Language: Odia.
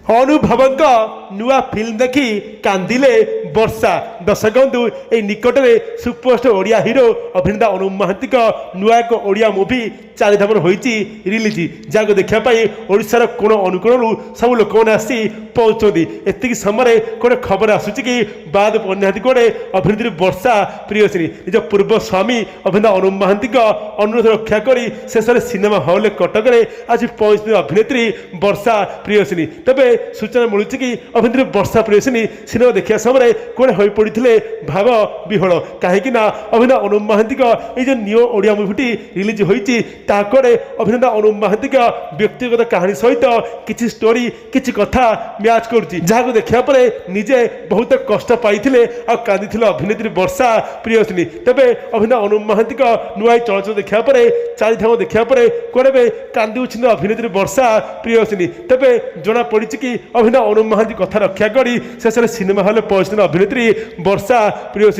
ଅନୁଭବଙ୍କ ନୂଆ ଫିଲ୍ମ ଦେଖି କାନ୍ଦିଲେ ବର୍ଷା। ଦର୍ଶକ ବନ୍ଧୁ, ଏହି ନିକଟରେ ସୁପରଷ୍ଟାର ଓଡ଼ିଆ ହିରୋ ଅଭିନେତା ଅନୁପ ମହାନ୍ତିଙ୍କ ନୂଆ ଏକ ଓଡ଼ିଆ ମୁଭି ଚାରିଧାମରେ ହୋଇଛି ରିଲିଜ୍, ଯାହାକୁ ଦେଖିବା ପାଇଁ ଓଡ଼ିଶାର କୋଣ ଅନୁକୋଣରୁ ସବୁ ଲୋକମାନେ ଆସି ପହଞ୍ଚୁଛନ୍ତି। ଏତିକି ସମୟରେ ଗୋଟେ ଖବର ଆସୁଛି କି ବାଦ ପଡ଼ିନାହାନ୍ତି କୁଆଡ଼େ ଅଭିନେତ୍ରୀ ବର୍ଷା ପ୍ରିୟଦର୍ଶିନୀ। ନିଜ ପୂର୍ବ ସ୍ୱାମୀ ଅଭିନେତା ଅନୁପ ମହାନ୍ତିଙ୍କ ଅନୁରୋଧ ରକ୍ଷା କରି ଶେଷରେ ସିନେମା ହଲ୍ରେ କଟକରେ ଆଜି ପହଞ୍ଚିଥିଲେ ଅଭିନେତ୍ରୀ ବର୍ଷା ପ୍ରିୟଦର୍ଶିନୀ। ତେବେ ସୂଚନା ମିଳୁଛି କି ଅଭିନେତ୍ରୀ ବର୍ଷା ପ୍ରିୟଦର୍ଶିନୀ ସିନେମା ଦେଖିବା ସମୟରେ କୁଆଡ଼େ ହୋଇପଡ଼ିଥିଲେ ଭାବ ବିହ୍ୱଳ। କାହିଁକି ନା ଅଭିନେତା ଅନୁପ ମହାନ୍ତିଙ୍କ ଏଇ ଯେଉଁ ନିଉ ଓଡ଼ିଆ ମୁଭିଟି ରିଲିଜ୍ ହୋଇଛି, ତାହା କୁଆଡ଼େ ଅଭିନେତା ଅନୁପ ମହାନ୍ତିଙ୍କ ବ୍ୟକ୍ତିଗତ କାହାଣୀ ସହିତ କିଛି ଷ୍ଟୋରି, କିଛି କଥା ମ୍ୟାଚ୍ କରୁଛି, ଯାହାକୁ ଦେଖିବା ପରେ ନିଜେ ବହୁତ କଷ୍ଟ ପାଇଥିଲେ ଆଉ କାନ୍ଦିଥିଲେ ଅଭିନେତ୍ରୀ ବର୍ଷା ପ୍ରିୟଦର୍ଶିନୀ। ତେବେ ଅଭିନେତା ଅନୁପ ମହାନ୍ତିଙ୍କ ନୂଆ ଏହି ଚଳଚ୍ଚିତ୍ର ଦେଖିବା ପରେ, ଚାରିଧାମ ଦେଖିବା ପରେ କୁଆଡ଼େ କାନ୍ଦି ଉଠିଛନ୍ତି ଅଭିନେତ୍ରୀ ବର୍ଷା ପ୍ରିୟଦର୍ଶିନୀ। ତେବେ ଜଣାପଡ଼ିଛି କି ଅଭିନେତା ଅନୁପ ମହାନ୍ତି କଥା ରକ୍ଷା କରି ଶେଷରେ ସିନେମା ହଲ୍ରେ ପହଞ୍ଚିଥିଲେ ଅଭିନେତ୍ରୀ ବର୍ଷା ପ୍ରିୟଦର୍ଶିନୀ।